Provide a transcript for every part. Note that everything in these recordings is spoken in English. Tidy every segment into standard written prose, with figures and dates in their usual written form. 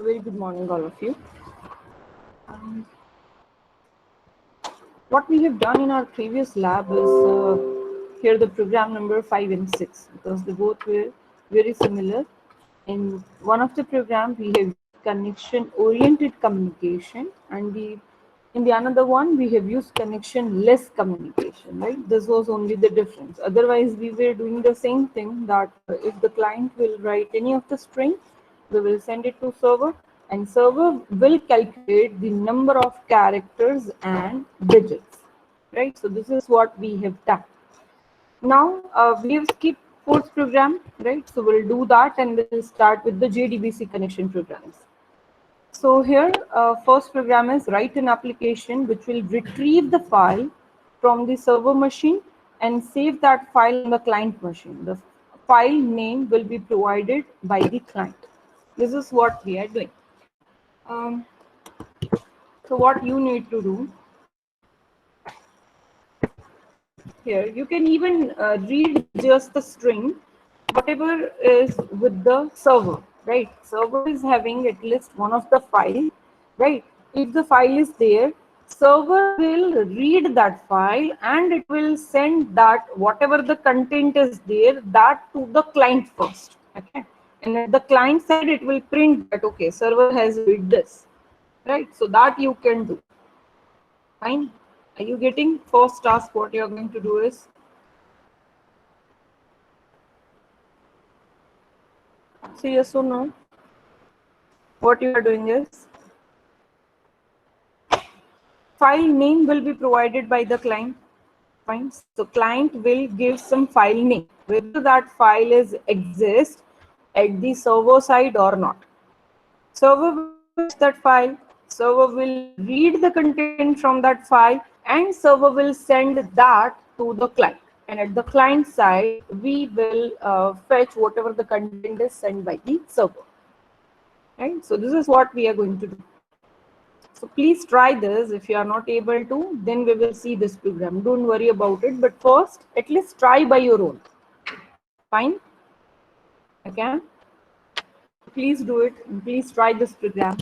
A very good morning, all of you. Um, what we have done in our previous lab is here the program number 5 and 6 because they both were very similar. In one of the program we have connection oriented communication, and in the another one we have used connection less communication. Right? This was only the difference. Otherwise, we were doing the same thing that if the client will write any of the string, we will send it to server, and server will calculate the number of characters and digits, right? So this is what we have done. Now we have skipped fourth program, right? So we'll do that and we'll start with the JDBC connection programs. So here first program is write an application which will retrieve the file from the server machine and save that file on the client machine. The file name will be provided by the client. This is what we are doing. Um, so what you need to do here, you can even read just the string, whatever is with the server, right? Server is having at least one of the file, right? If the file is there, server will read that file and it will send that whatever the content is there, that to the client first, okay? And at the client side, it will print that, okay, server has read this, right? So that you can do. Fine. Are you getting? First task what you're going to do is, say yes or no. What you are doing is, file name will be provided by the client. Fine. So client will give some file name, whether that file is exist at the server side or not. Server will fetch that file, server will read the content from that file, and server will send that to the client. And at the client side, we will fetch whatever the content is sent by the server. Right? So this is what we are going to do. So please try this. If you are not able to, then we will see this program. Don't worry about it. But first, at least try by your own. Fine? Okay? Please do it. And please try this program.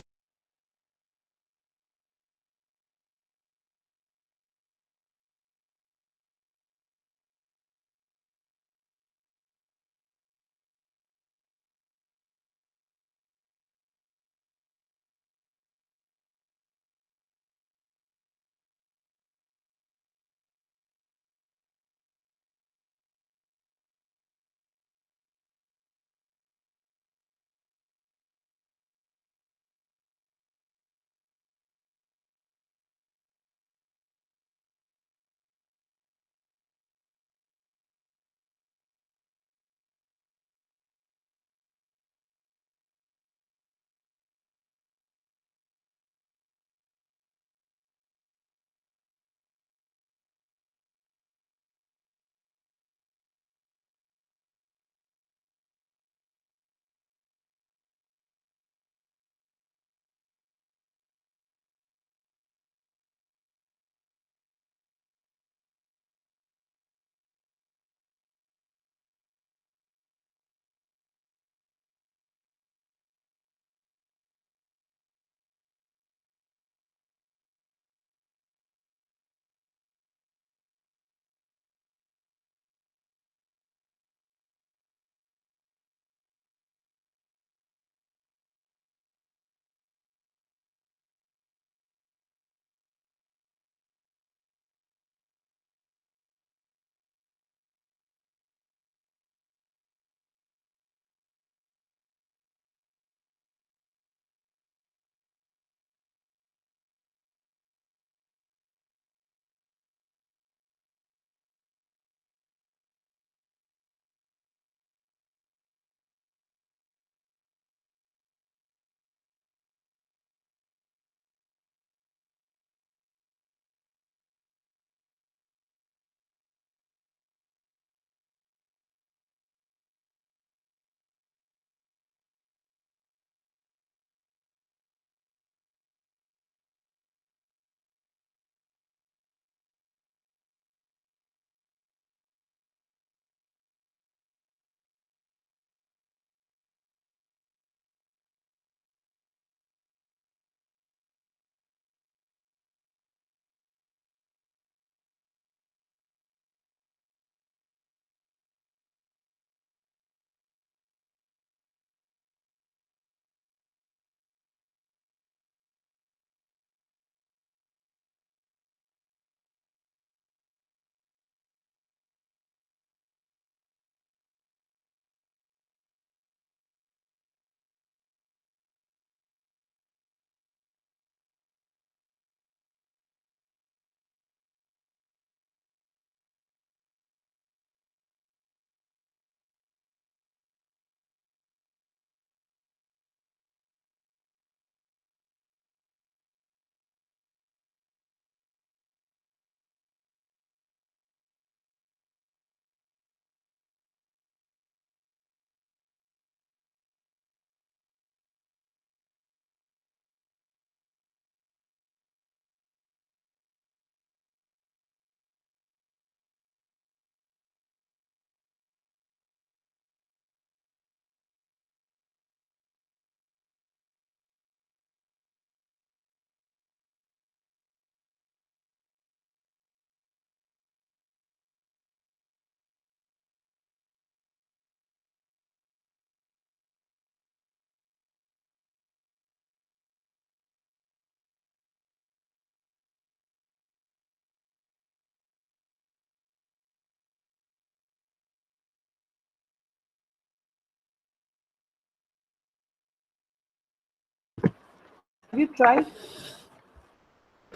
Have you tried?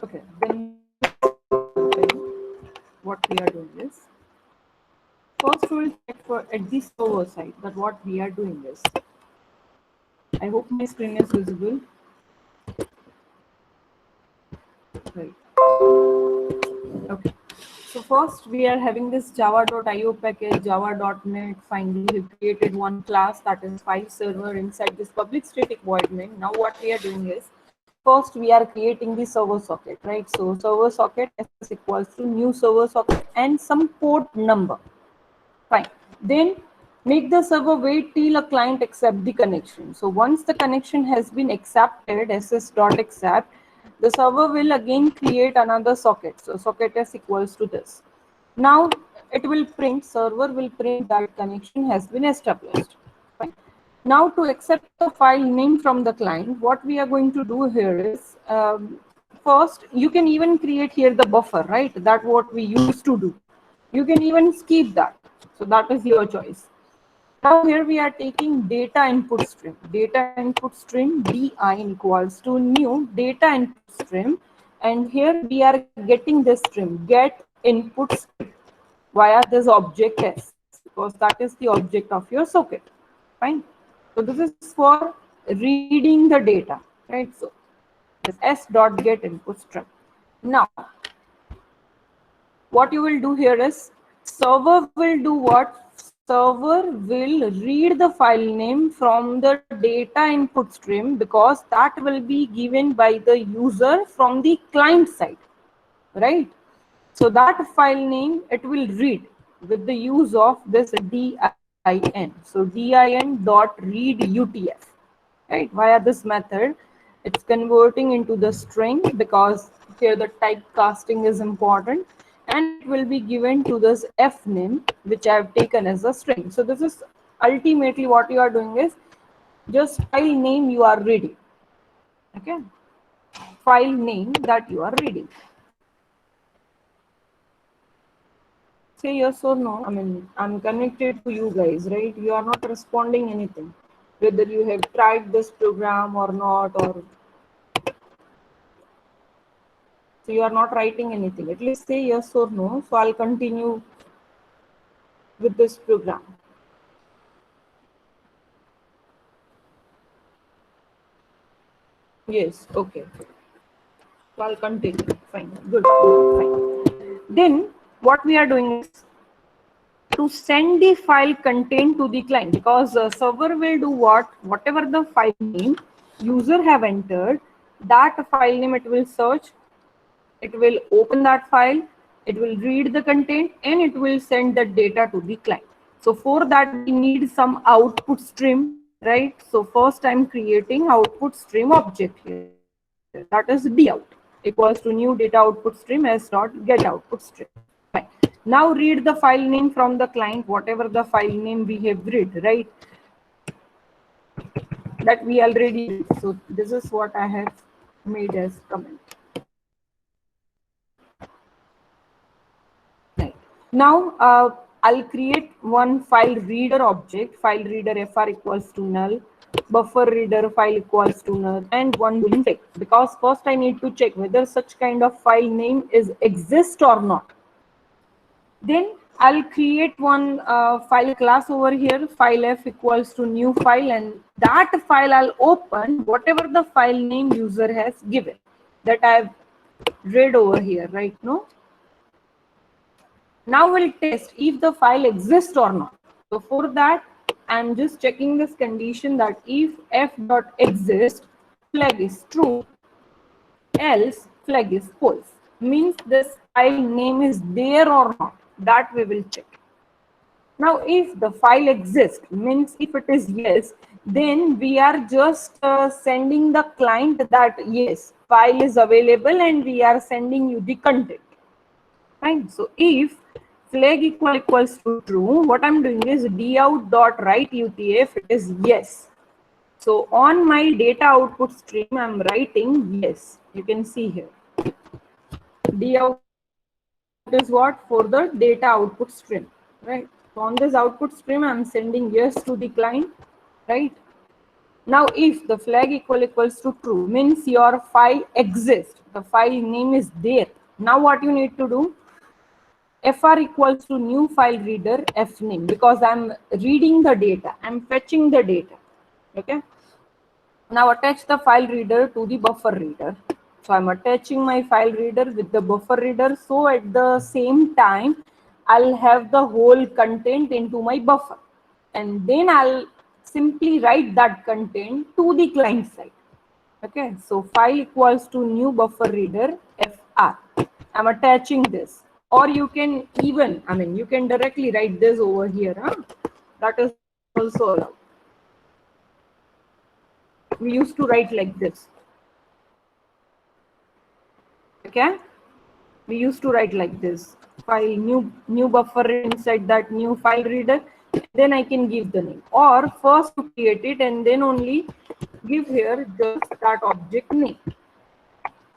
Okay, then what we are doing is, first we will check for at the server side that what we are doing is. I hope my screen is visible. Right. Okay. So first we are having this java.io package, java.net. Finally, we created one class, that is file server, inside this public static void main. Now what we are doing is, first we are creating the server socket, right? So server socket is equals to new server socket and some port number. Fine. Then make the server wait till a client accept the connection. So once the connection has been accepted, ss.accept, the server will again create another socket. So socket s equals to this. Now it will print, server will print that connection has been established. Fine. Now to accept the file name from the client, what we are going to do here is, first you can even create here the buffer, right? That what we used to do. You can even skip that. So that is your choice. Now here we are taking data input stream. Data input stream din equals to new data input stream. And here we are getting this stream, get input stream, via this object s, because that is the object of your socket. Fine. So this is for reading the data, right? So this s dot get input stream. Now what you will do here is, server will do what? Server will read the file name from the data input stream, because that will be given by the user from the client side, right? So that file name it will read with the use of this din. So din dot read utf, right? Via this method, it's converting into the string, because here the typecasting is important, and it will be given to this f name, which I have taken as a string. So this is ultimately what you are doing is just file name you are reading. Okay, file name that you are reading. Say yes or no. I mean, I'm connected to you guys, right? You are not responding anything, whether you have tried this program or not, or so you are not writing anything. At least say yes or no. So I'll continue with this program. Yes, okay. So I'll continue. Fine, good, fine. Then what we are doing is to send the file content to the client, because server will do what? Whatever the file name user have entered, that file name it will search, it will open that file, it will read the content, and it will send the data to the client. So for that we need some output stream, right? So first I'm creating output stream object here, that is dout equals to new data output stream s dot get output stream. Fine. Now read the file name from the client, whatever the file name we have read, right? That we already read. So this is what I have made as comment. Right. Now I'll create one file reader object, file reader fr equals to null, buffer reader file equals to null, and one boolean check, because first I need to check whether such kind of file name is exist or not. Then I'll create one file class over here, file f equals to new file, and that file I'll open whatever the file name user has given, that I've read over here, right? No. Now we'll test if the file exists or not. So for that, I'm just checking this condition that if f.exist, flag is true, else flag is false. Means this file name is there or not. That we will check. Now if the file exists, means if it is yes, then we are just sending the client that yes, file is available, and we are sending you the content. Fine. So if flag equals to true, what I'm doing is dout dot write utf, it is yes. So on my data output stream, I'm writing yes. You can see here. Dout is what? For the data output stream, right? So on this output stream, I'm sending yes to the client, right? Now if the flag equals to true, means your file exists, the file name is there. Now what you need to do, fr equals to new file reader f name, because I'm reading the data, I'm fetching the data. Okay, now attach the file reader to the buffer reader. So I'm attaching my file reader with the buffer reader, so at the same time I'll have the whole content into my buffer, and then I'll simply write that content to the client side. Okay, so file equals to new buffer reader fr. I'm attaching this, or you can even, I mean, you can directly write this over here. Huh? That is also allowed. We used to write like this. Okay, we used to write like this: file new buffer inside that new file reader. Then I can give the name, or first you create it and then only give here just that object name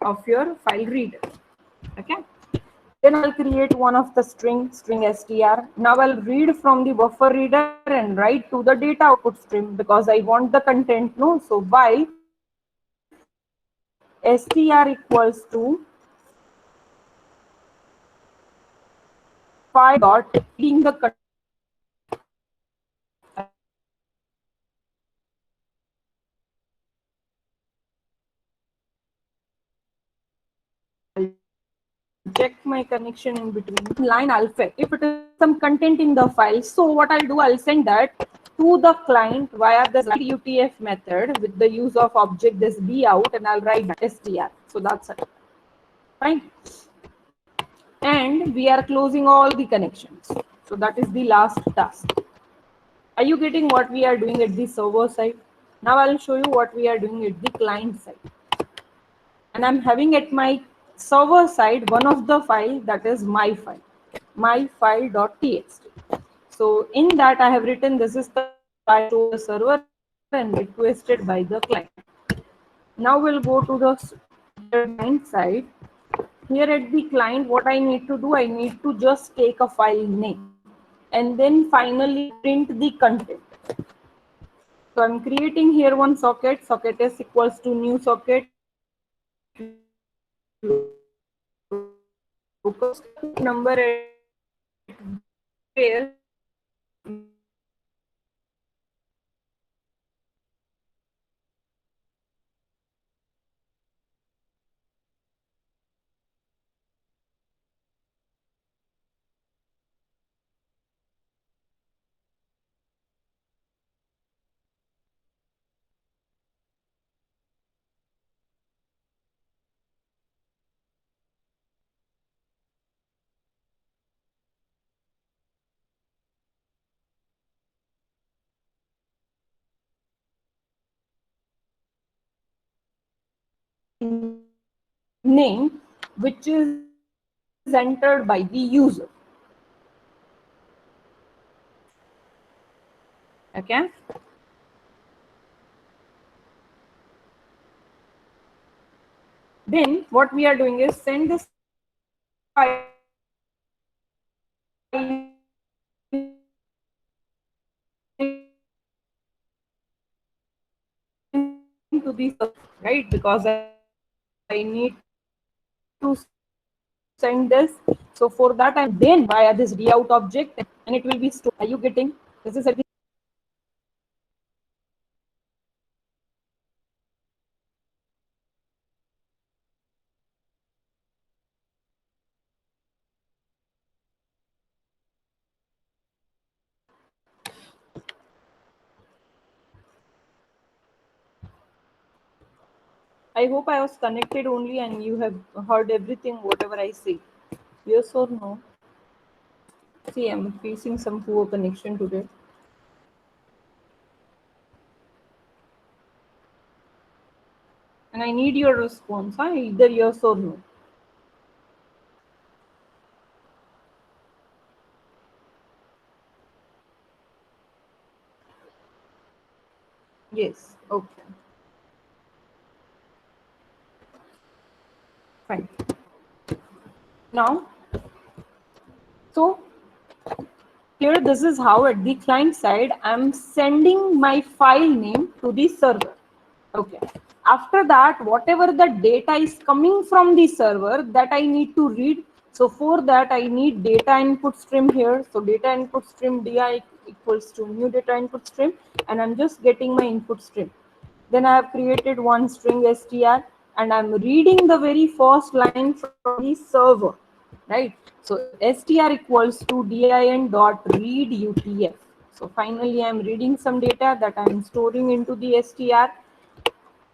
of your file reader. Okay, then I'll create one of the string str. Now I'll read from the buffer reader and write to the data output stream, because I want the content. No, so while str equals to file dot reading the content. Check my connection in between line alpha if it is some content in the file. So what I'll do, I'll send that to the client via the utf method with the use of object this b out, and I'll write str. So that's it. Fine. And we are closing all the connections. So that is the last task. Are you getting what we are doing at the server side? Now I'll show you what we are doing at the client side. And I'm having at my server side one of the file, that is my file, myfile.txt. So in that I have written this is the file to the server and requested by the client. Now we'll go to the client side. Here at the client, what I need to do, I need to just take a file name and then finally print the content. So I'm creating here one socket, socket s equals to new socket, number at where name which is entered by the user. Okay. Then what we are doing is send this file to the right, because I need to send this. So for that I'm then via this dout object and it will be stored. Are you getting? This is at the I hope I was connected only and you have heard everything, whatever I say. Yes or no? See, I'm facing some poor connection today. And I need your response, huh? Either yes or no. Yes, okay. Fine. Now, so here this is how at the client side I'm sending my file name to the server. Okay. After that, whatever the data is coming from the server that I need to read. So for that, I need data input stream here. So data input stream di equals to new data input stream, and I'm just getting my input stream. Then I have created one string str, and I'm reading the very first line from the server, right? So str equals to din dot read utf. So finally, I'm reading some data that I'm storing into the str.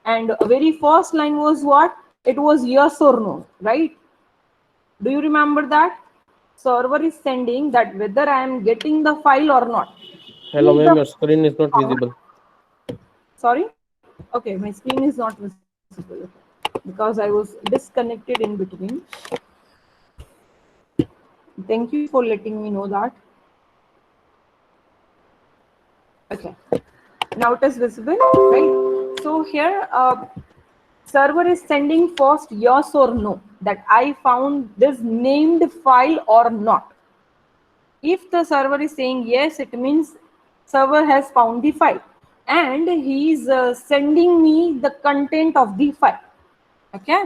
And very first line was what? It was yes or no, right? Do you remember that? Server is sending that whether I am getting the file or not. Hello, If ma'am. the Your screen is not found, visible. sorry, okay, my screen is not visible because I was disconnected in between. Thank you for letting me know that. Okay, now it is visible, right? So here, server is sending first yes or no that I found this named file or not. If the server is saying yes, it means server has found the file and he is sending me the content of the file. Okay.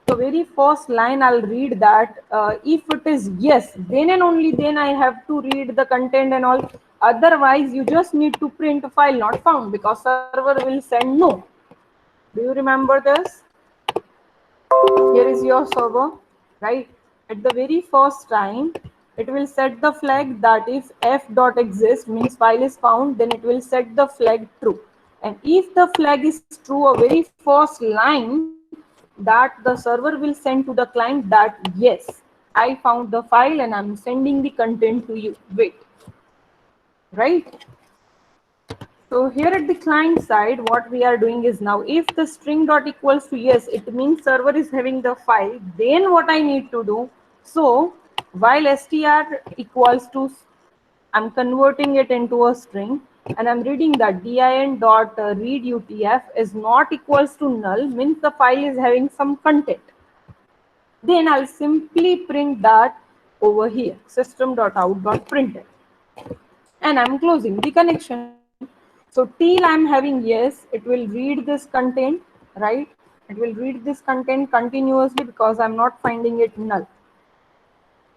So very first line I'll read that if it is yes, then and only then I have to read the content and all. Otherwise, you just need to print a file not found because server will send no. Do you remember this? Here is your server, right? At the very first time, it will set the flag that if f dot exist means file is found, then it will set the flag true. And if the flag is true, a very first line that the server will send to the client that yes, I found the file and I'm sending the content to you. Wait, right? So here at the client side, what we are doing is now if the string dot equals to yes, it means server is having the file. Then what I need to do? So while str equals to, I'm converting it into a string and I'm reading that din dot read utf is not equals to null means the file is having some content. Then I'll simply print that over here system.out.println and I'm closing the connection. So till I'm having yes, it will read this content, right? It will read this content continuously because I'm not finding it null.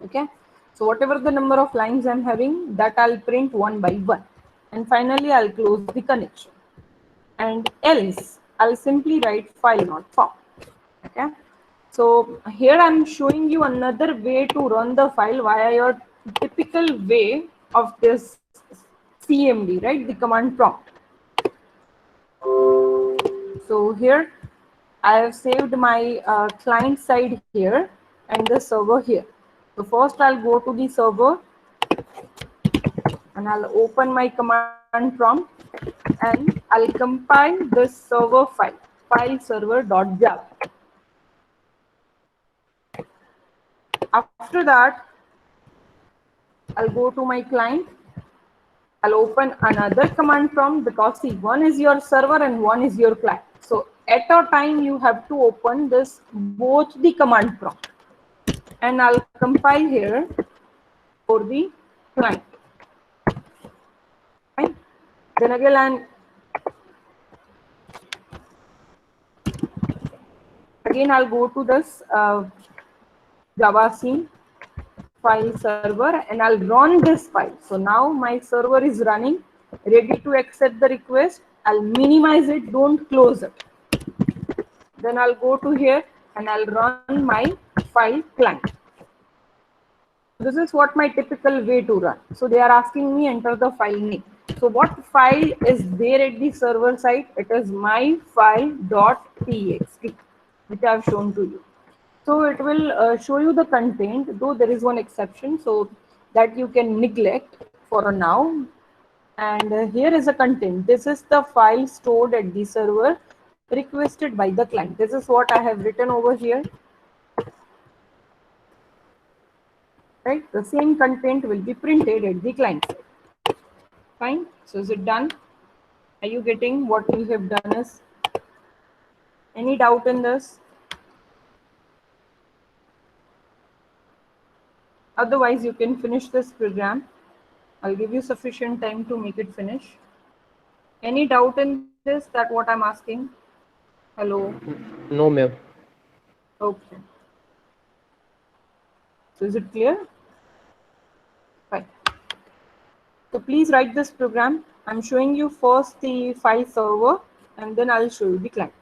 Okay. So whatever the number of lines I'm having, that I'll print one by one. And finally, I'll close the connection. And else, I'll simply write file not found. Okay. So here I'm showing you another way to run the file via your typical way of this CMD, right? The command prompt. So here I have saved my client side here and the server here. So first I'll go to the server and I'll open my command prompt and I'll compile this server file, file server.java. After that, I'll go to my client. I'll open another command prompt because see, one is your server and one is your client. So at a time, you have to open this both the command prompt. And I'll compile here for the client. Right? Then again I'll go to this Java scene file server and I'll run this file. So now my server is running, ready to accept the request. I'll minimize it, don't close it. Then I'll go to here and I'll run my file client. This is what my typical way to run. So they are asking me enter the file name. So what file is there at the server side? It is my file.txt, which I have shown to you. So it will show you the content, though there is one exception, so that you can neglect for now. And here is a content. This is the file stored at the server requested by the client. This is what I have written over here. Right? The same content will be printed at the client side. Fine. So is it done? Are you getting what we have done is? Any doubt in this? Otherwise, you can finish this program. I'll give you sufficient time to make it finish. Any doubt in this that what I'm asking? Hello? No, ma'am. Okay. So is it clear? Fine. So please write this program. I'm showing you first the file server and then I'll show you the client.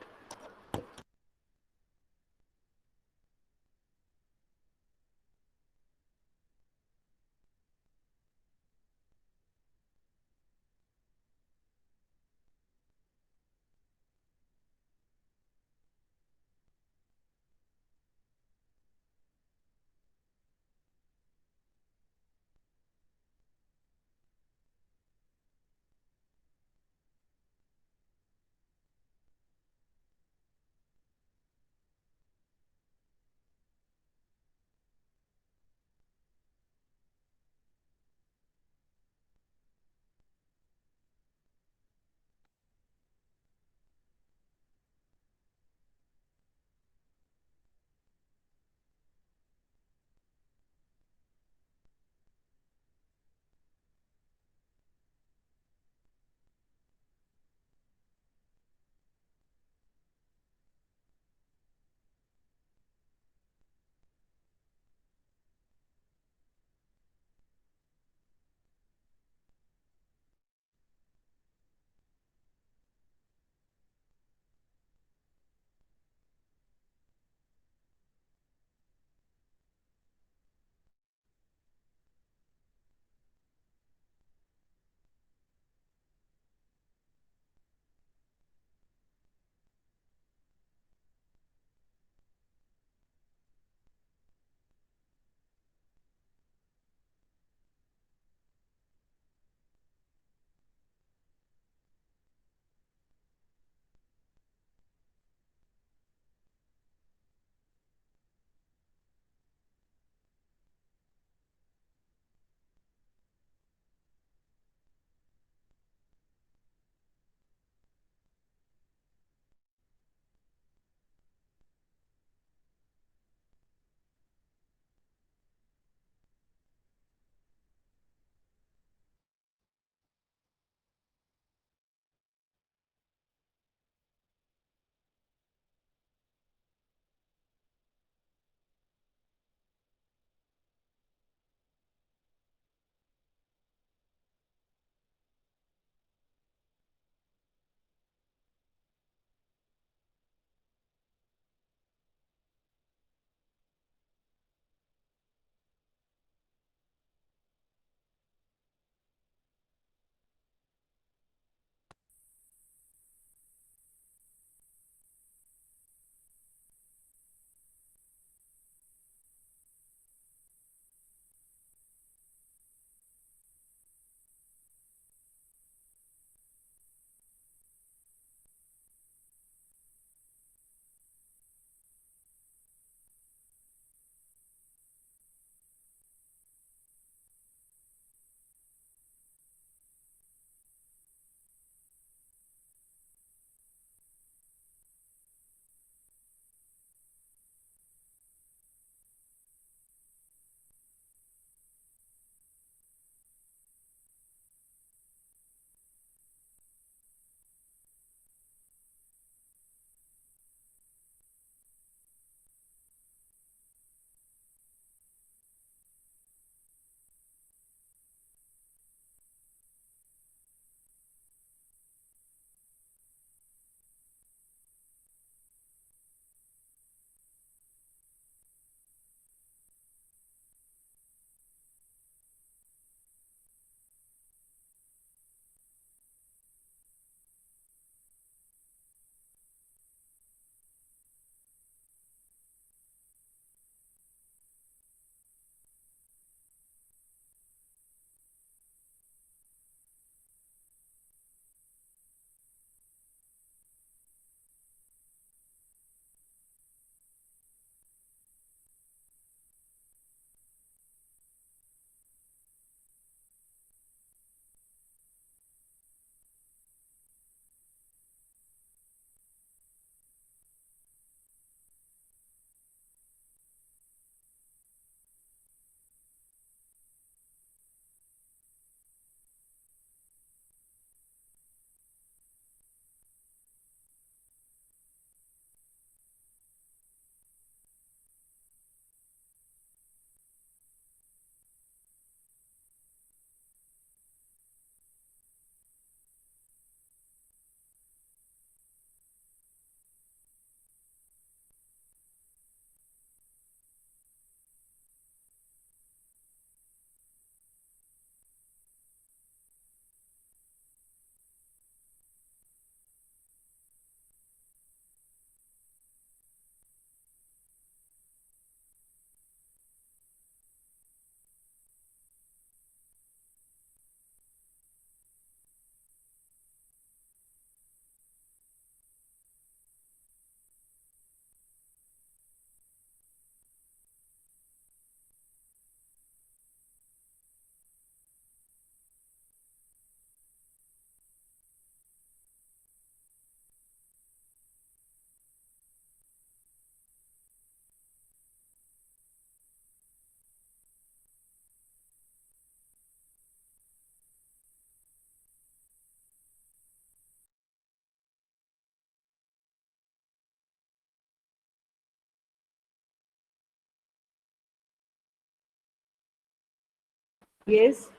Yes.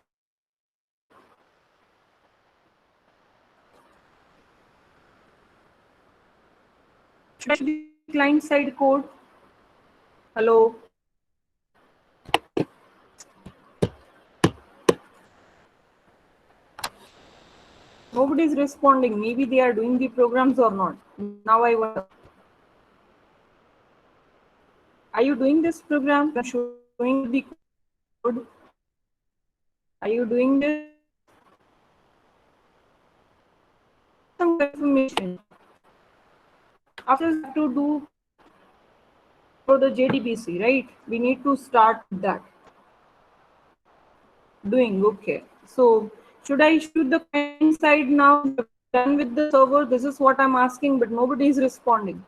Should I show the client side code? Hello. Nobody is responding. Maybe they are doing the programs or not. Now I wonder. Are you doing this program? I'm showing you the code. Are you doing this? Some confirmation. After that to do for the JDBC, right? We need to start with that. Doing okay. So should I shoot the client side now? Done with the server? This is what I'm asking, but nobody is responding.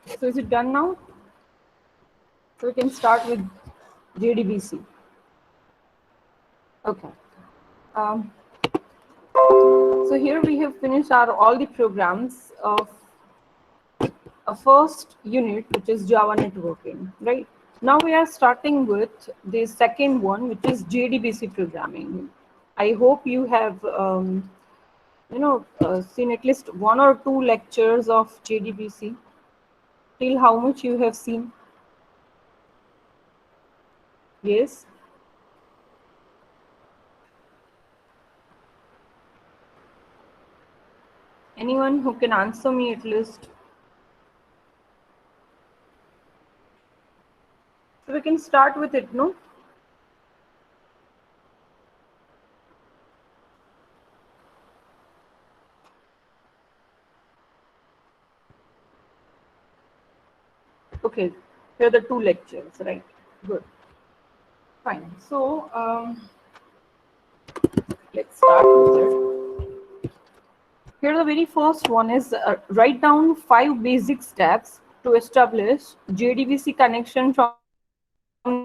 So is it done now? So we can start with JDBC. Okay. Um, so here we have finished our all the programs of a first unit, which is Java networking, right? Now we are starting with the second one, which is JDBC programming. I hope you have, seen at least one or two lectures of JDBC. Till how much you have seen? Yes. Anyone who can answer me at least? So we can start with it, no? Okay, here are the two lectures, right? Good. Fine. So let's start with it. Here, the very first one is write down 5 basic steps to establish JDBC connection from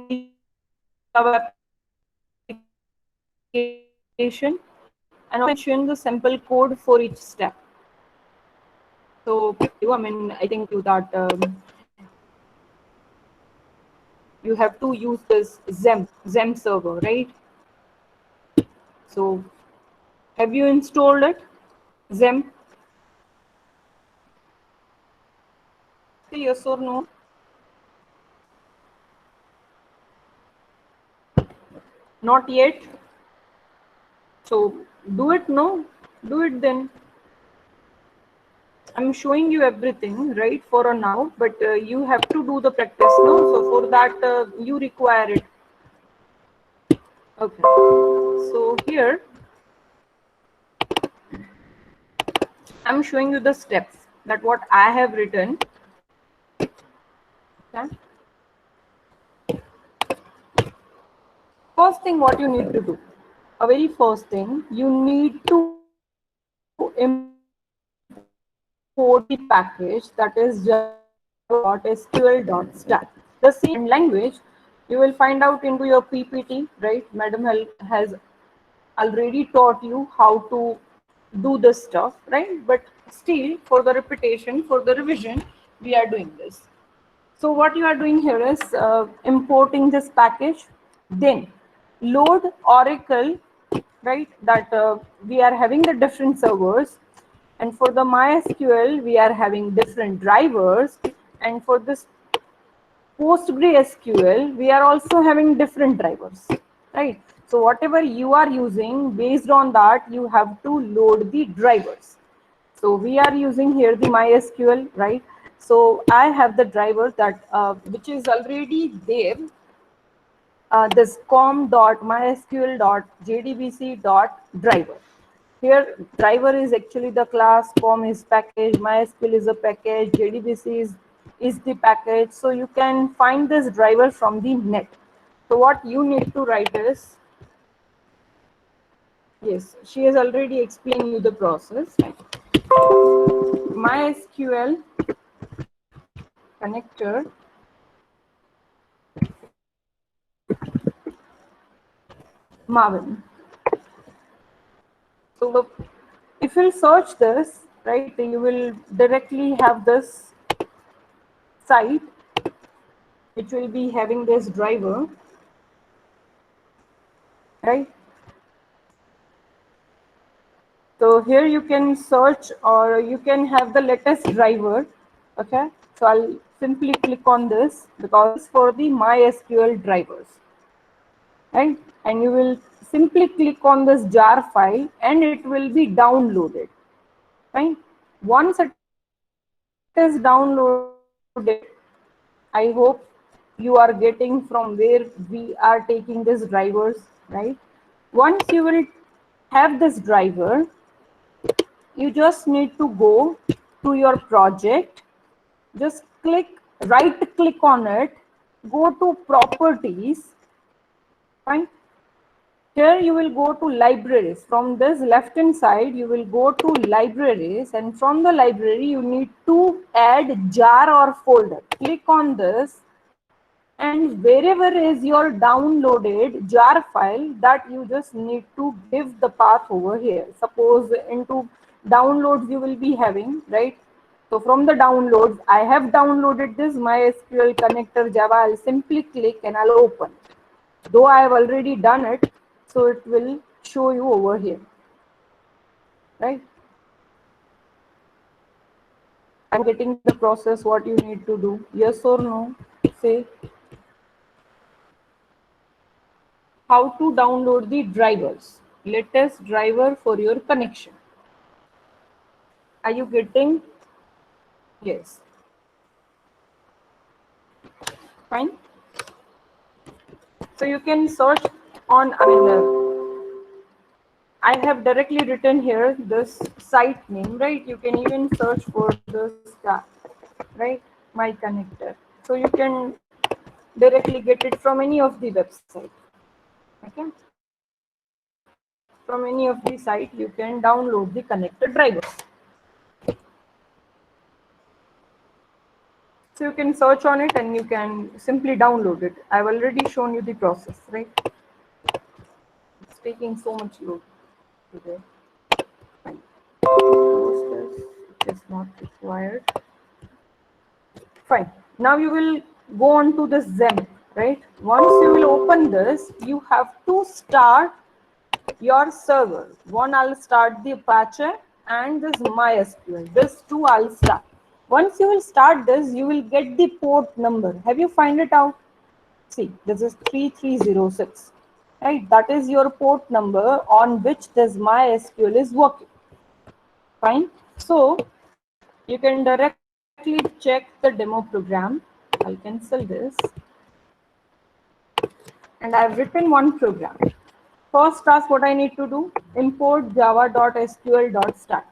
the Java application, and also mention the simple code for each step. So, I think you that you have to use this XEM server, right? So, have you installed it? XEM? Yes or no? Not yet. So, do it, no? Do it then. I'm showing you everything, right, for a now, but you have to do the practice, no? So for that, you require it. Okay. So here, I'm showing you the steps that what I have written. Okay. First thing, what you need to do, a very first thing, you need to import the package that is java.sql.stack. The same language you will find out into your PPT, right? Madam has already taught you how to do this stuff, right? But still, for the repetition, for the revision, we are doing this. So what you are doing here is importing this package, then load Oracle, right? That we are having the different servers, and for the MySQL we are having different drivers, and for this PostgreSQL we are also having different drivers, right? So whatever you are using, based on that you have to load the drivers. So we are using here the MySQL, right? So I have the driver that which is already there. This com.mysql.jdbc.driver. Here, driver is actually the class, com is package, MySQL is a package, JDBC is the package. So you can find this driver from the net. So what you need to write is, yes, she has already explained you the process. MySQL connector Marvin. So if you search this, right, you will directly have this site which will be having this driver, right? So here you can search or you can have the latest driver. Okay, so I'll simply click on this because it's for the MySQL drivers, right? And you will simply click on this jar file and it will be downloaded, right? Once it is downloaded, I hope you are getting from where we are taking these drivers, right? Once you will have this driver, you just need to go to your project, just right click on it, go to properties, fine. Here you will go to libraries. From this left hand side, you will go to libraries, and from the library you need to add jar or folder. Click on this, and wherever is your downloaded jar file, that you just need to give the path over here. Suppose into downloads you will be having, right? So from the downloads, I have downloaded this MySQL connector Java. I'll simply click and I'll open. Though I have already done it, so it will show you over here, right? I'm getting the process, what you need to do. Yes or no? Say. How to download the drivers, latest driver for your connection. Are you getting? Yes. Fine. So you can search on, I have directly written here this site name, right? You can even search for this tab, right? My connector. So you can directly get it from any of the website. Okay. From any of the site, you can download the connector drivers. So you can search on it and you can simply download it. I've already shown you the process, right? It's taking so much load today. Fine. It is not required. Fine. Now you will go on to the XAMPP, right? Once you will open this, you have to start your server. One, I'll start the Apache and this MySQL. This two I'll start. Once you will start this, you will get the port number. Have you find it out? See, this is 3306, right? That is your port number on which this MySQL is working. Fine. So you can directly check the demo program. I'll cancel this. And I've written one program. First task, what I need to do, import java.sql.start.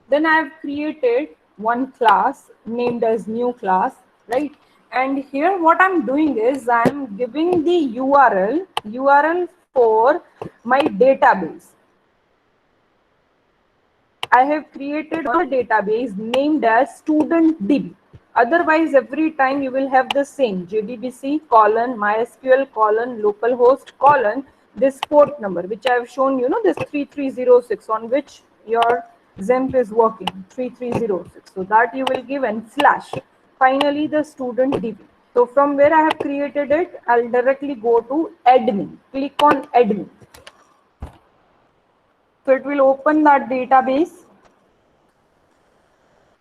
Then I've created one class named as new class, right? And here what I'm doing is I'm giving the URL for my database. I have created a database named as studentdb. Otherwise, every time you will have the same JDBC colon MySQL colon localhost colon this port number, which I have shown you know this 3306 on which your XAMPP is working 3306. So that you will give and slash. Finally, the studentdb. So from where I have created it, I'll directly go to admin. Click on admin. So it will open that database,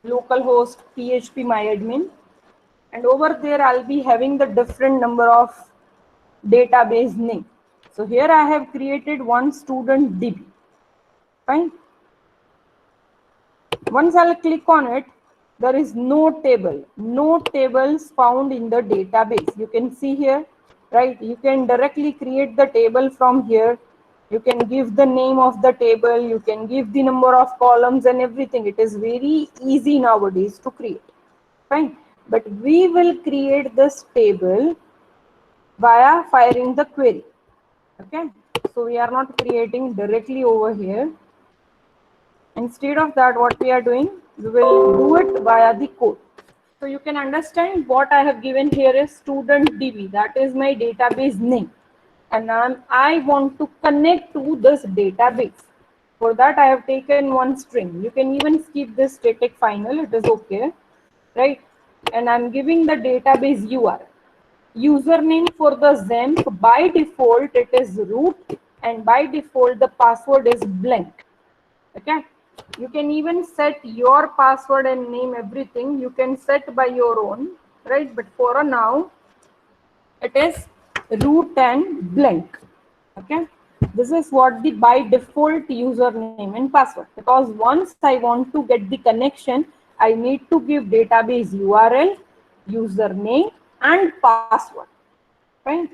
localhost php myadmin, and over there I'll be having the different number of database name. So here I have created one student DB. Fine. Once I'll click on it, there is no table, no tables found in the database. You can see here, right? You can directly create the table from here. You can give the name of the table, you can give the number of columns and everything. It is very easy nowadays to create. Fine. But we will create this table via firing the query. Okay. So we are not creating directly over here. Instead of that, what we are doing, we will do it via the code. So you can understand what I have given here is student DB. That is my database name. And I want to connect to this database. For that, I have taken one string. You can even skip this static final. It is okay, right? And I'm giving the database URL. Username for the XAMPP, by default, it is root. And by default, the password is blank. Okay. You can even set your password and name everything. You can set by your own, right? But for now, it is root and blank. Okay. This is what the by default username and password. Because once I want to get the connection, I need to give database URL, username, and password. Right?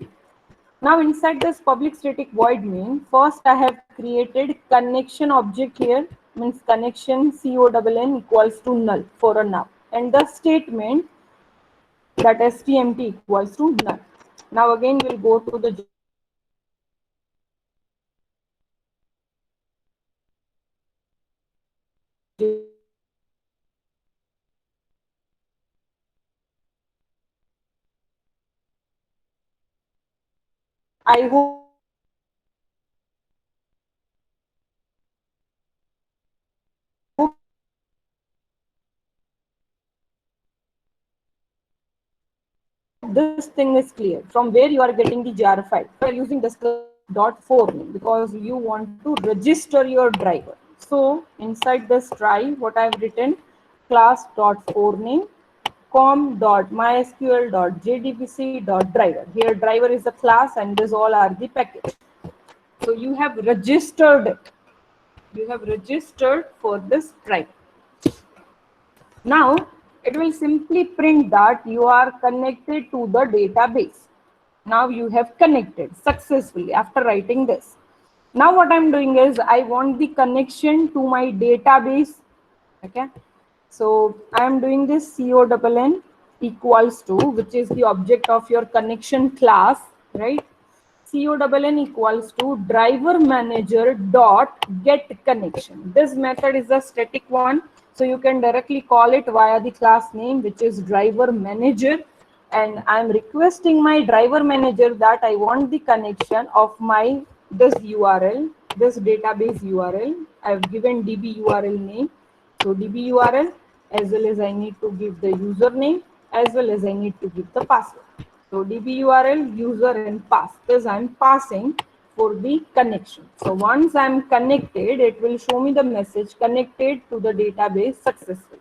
Now inside this public static void main, first I have created connection object here, means connection CONN equals to null for a now, and the statement that stmt equals to null. Now again we'll go to the I hope this thing is clear from where you are getting the jar file. You are using this class.4 name because you want to register your driver. So inside this try, what I have written, class.4 name com.mysql.jdbc.driver. Here driver is the class and this all are the package. So you have registered it. You have registered for this driver. Now it will simply print that you are connected to the database. Now you have connected successfully after writing this. Now what I'm doing is I want the connection to my database. Okay. So I am doing this CONN equals to, which is the object of your connection class, right? CONN equals to driver manager dot get connection. This method is a static one, so you can directly call it via the class name, which is driver manager. And I'm requesting my driver manager that I want the connection of my this URL, this database URL. I've given DB URL name. So DB URL, as well as I need to give the username, as well as I need to give the password. So DB URL, user and pass. This I'm passing for the connection. So once I'm connected, it will show me the message connected to the database successfully.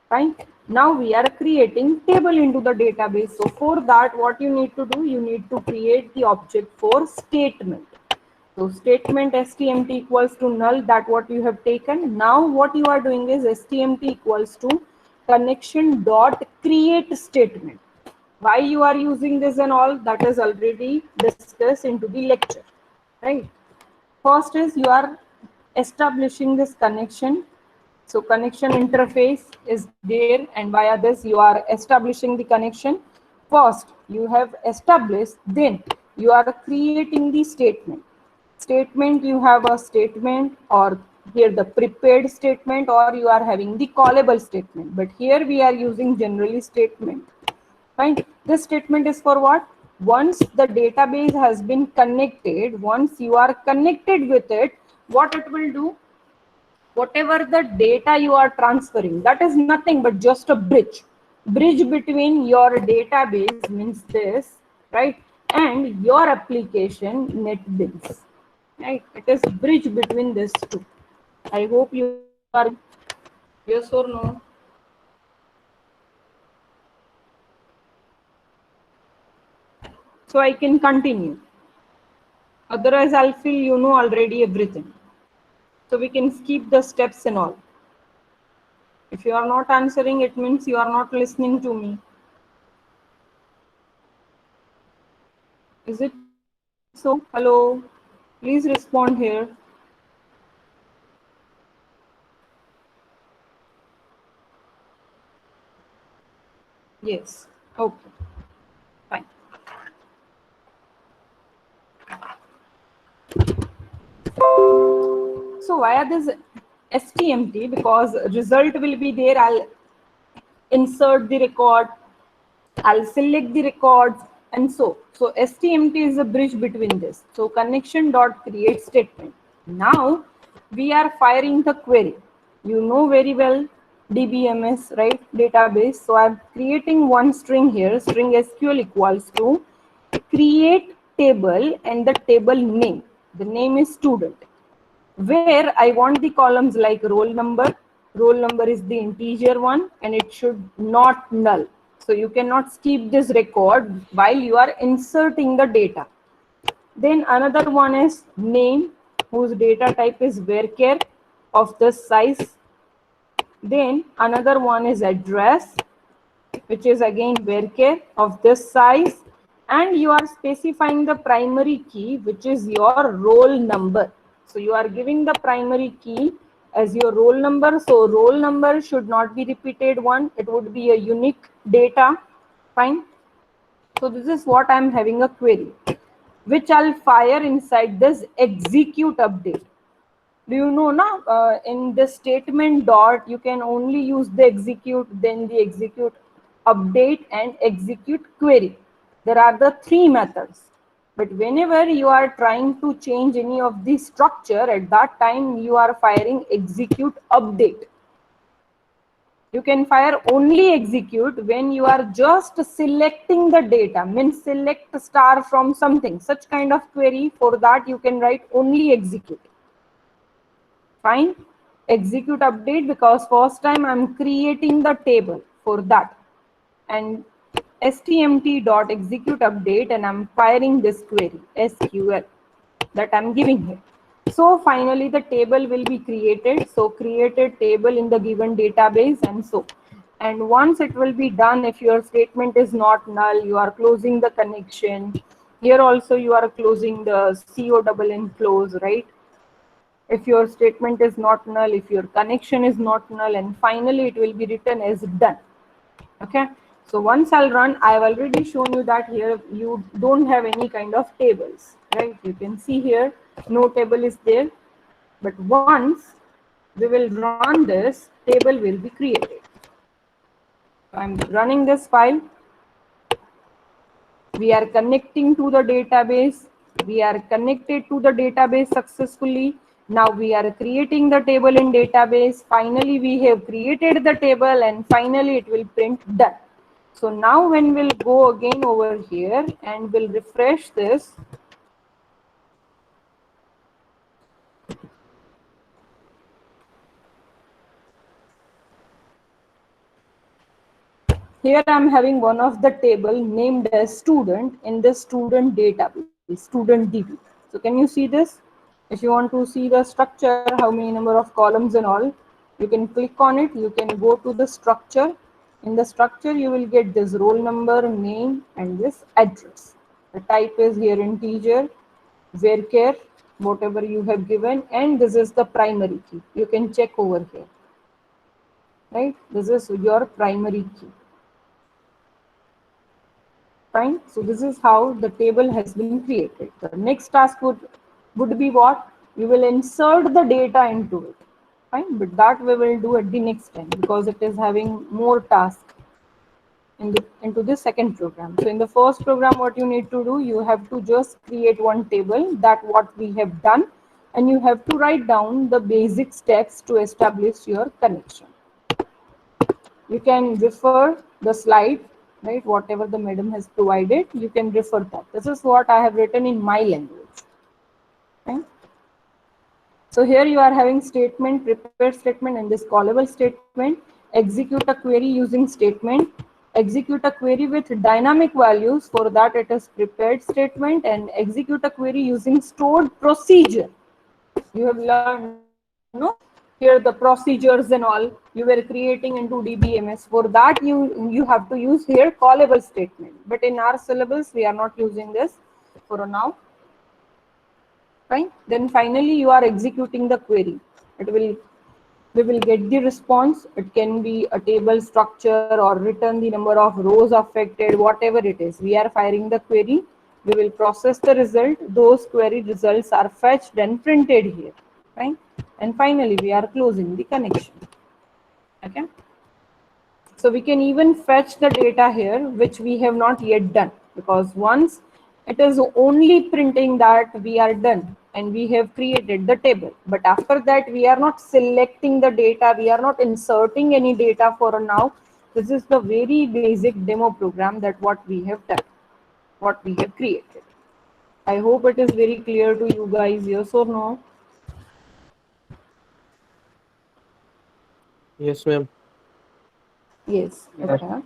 Fine. Now we are creating table into the database. So for that, what you need to do, you need to create the object for statement. So statement stmt equals to null, that what you have taken. Now what you are doing is stmt equals to connection dot create statement. Why you are using this and all, that is already discussed into the lecture, right? First is you are establishing this connection. So connection interface is there, and via this you are establishing the connection. First you have established, then you are creating the statement. Statement, you have a statement, or here the prepared statement, or you are having the callable statement, but here we are using generally statement. Fine. This statement is for what? Once the database has been connected, once you are connected with it, what it will do? Whatever the data you are transferring, that is nothing but just a bridge. Bridge between your database means this, right? And your application NetBeans, right? It is bridge between these two. I hope you are, yes or no? So I can continue. Otherwise, I'll feel you know already everything. So we can skip the steps and all. If you are not answering, it means you are not listening to me. Is it so? Hello? Please respond here. Yes. Okay. Fine. So via this STMT, because result will be there, I'll insert the record, I'll select the records, and so STMT is a bridge between this. So connection dot create statement. Now we are firing the query. You know very well DBMS, right? Database. So I'm creating one string here. String SQL equals to create table and the table name. The name is student, where I want the columns like roll number. Roll number is the integer one and it should not null. So you cannot skip this record while you are inserting the data. Then another one is name, whose data type is varchar of this size. Then another one is address, which is again varchar of this size. And you are specifying the primary key, which is your roll number. So you are giving the primary key as your roll number. So roll number should not be repeated one. It would be a unique data. Fine. So this is what I'm having a query, which I'll fire inside this execute update. Do you know now in the statement dot, you can only use the execute, then the execute update and execute query. There are the three methods. But whenever you are trying to change any of the structure, at that time you are firing execute update. You can fire only execute when you are just selecting the data, means select star from something, such kind of query. For that you can write only execute. Fine. Execute update, because first time I'm creating the table for that, and stmt dot execute update, and I'm firing this query SQL that I'm giving here. So finally the table will be created. So created table in the given database, and so, and once it will be done, if your statement is not null, you are closing the connection. Here also you are closing the CONN close, right? If your statement is not null, if your connection is not null, and finally it will be written as done. Okay, so once I'll run, I've already shown you that here you don't have any kind of tables, right? You can see here no table is there, but once we will run this, table will be created. I'm running this file. We are connecting to the database. We are connected to the database successfully. Now we are creating the table in database. Finally, we have created the table, and finally it will print done. So now when we'll go again over here and we'll refresh this, here I'm having one of the table named as student in the student database, student DB. So can you see this? If you want to see the structure, how many number of columns and all, you can click on it. You can go to the structure. In the structure, you will get this roll number, name, and this address. The type is here integer, varchar, whatever you have given, and this is the primary key. You can check over here, right? This is your primary key. Fine. So this is how the table has been created. The next task would be what? You will insert the data into it. Fine, but that we will do at the next time, because it is having more tasks into the second program. So in the first program, what you need to do, you have to just create one table, that what we have done, and you have to write down the basic steps to establish your connection. You can refer the slide, right? Whatever the madam has provided, you can refer that. This is what I have written in my language. Okay? So here you are having statement, prepared statement, and this callable statement. Execute a query using statement. Execute a query with dynamic values. For that, it is prepared statement. And execute a query using stored procedure. You have learned, no? Here the procedures and all you were creating into DBMS. For that, you have to use here callable statement. But in our syllabus, we are not using this for now. Fine. Then finally, you are executing the query. We will get the response. It can be a table structure or return the number of rows affected, whatever it is. We are firing the query. We will process the result. Those query results are fetched and printed here. Fine. And finally, we are closing the connection. Okay. So we can even fetch the data here, which we have not yet done, because once it is only printing that we are done and we have created the table. But after that, we are not selecting the data. We are not inserting any data for now. This is the very basic demo program that what we have done, what we have created. I hope it is very clear to you guys, yes or no? Yes, ma'am. Yes. Okay.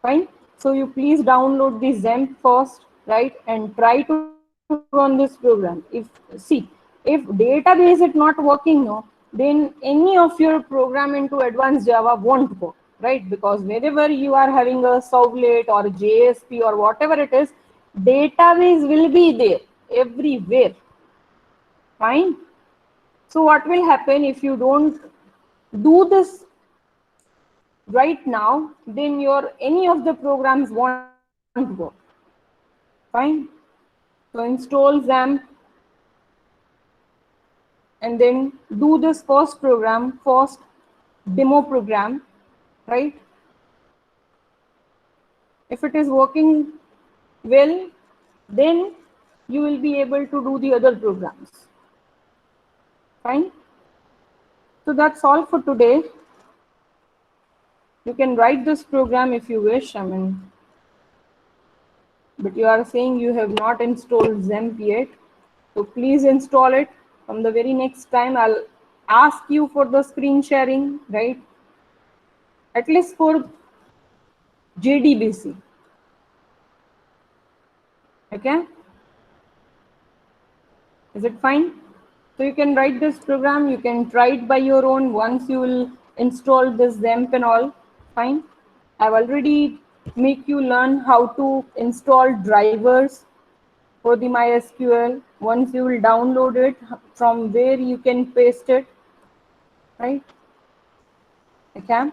Fine. So you please download the XAMPP first, right, and try to run this program. If database is not working, no, then any of your program into advanced Java won't work, right? Because wherever you are having a servlet or JSP or whatever it is, database will be there everywhere. Fine. So what will happen if you don't do this right now, then your any of the programs won't work. Fine. So install XAMPP and then do this first program, first demo program, right? If it is working well, Then you will be able to do the other programs. Fine. So that's all for today. You can write this program if you wish. I mean, but you are saying you have not installed XAMPP yet. So please install it. From the very next time, I'll ask you for the screen sharing, right? At least for JDBC. Okay? Is it fine? So you can write this program. You can try it by your own once you will install this XAMPP and all. Fine. I've already make you learn how to install drivers for the MySQL. Once you will download it, from where you can paste it, right? Okay,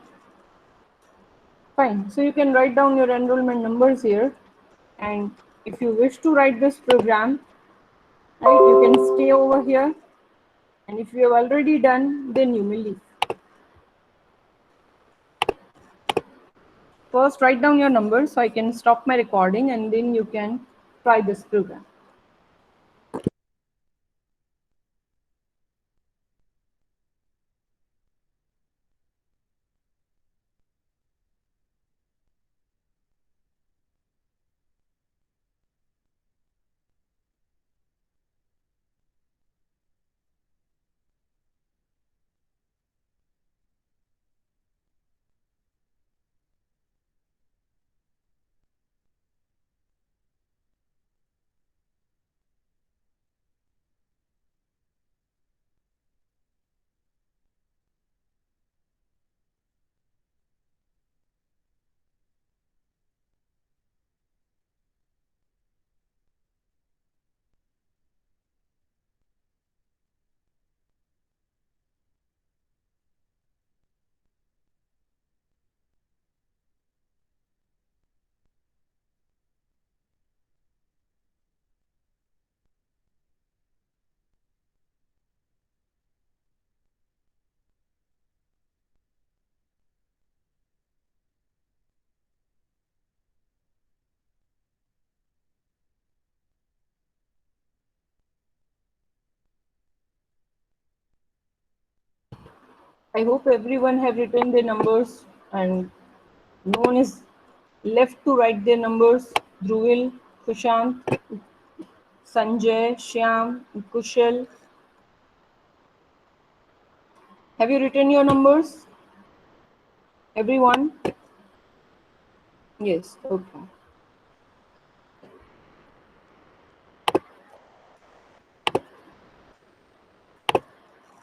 fine. So you can write down your enrollment numbers here, and if you wish to write this program, right, you can stay over here, and if you have already done, then you may leave. First, write down your numbers so I can stop my recording, and then you can try this program. I hope everyone have written their numbers and no one is left to write their numbers. Dhruvil, Kushant, Sanjay, Shyam, Kushal. Have you written your numbers? Everyone? Yes, okay.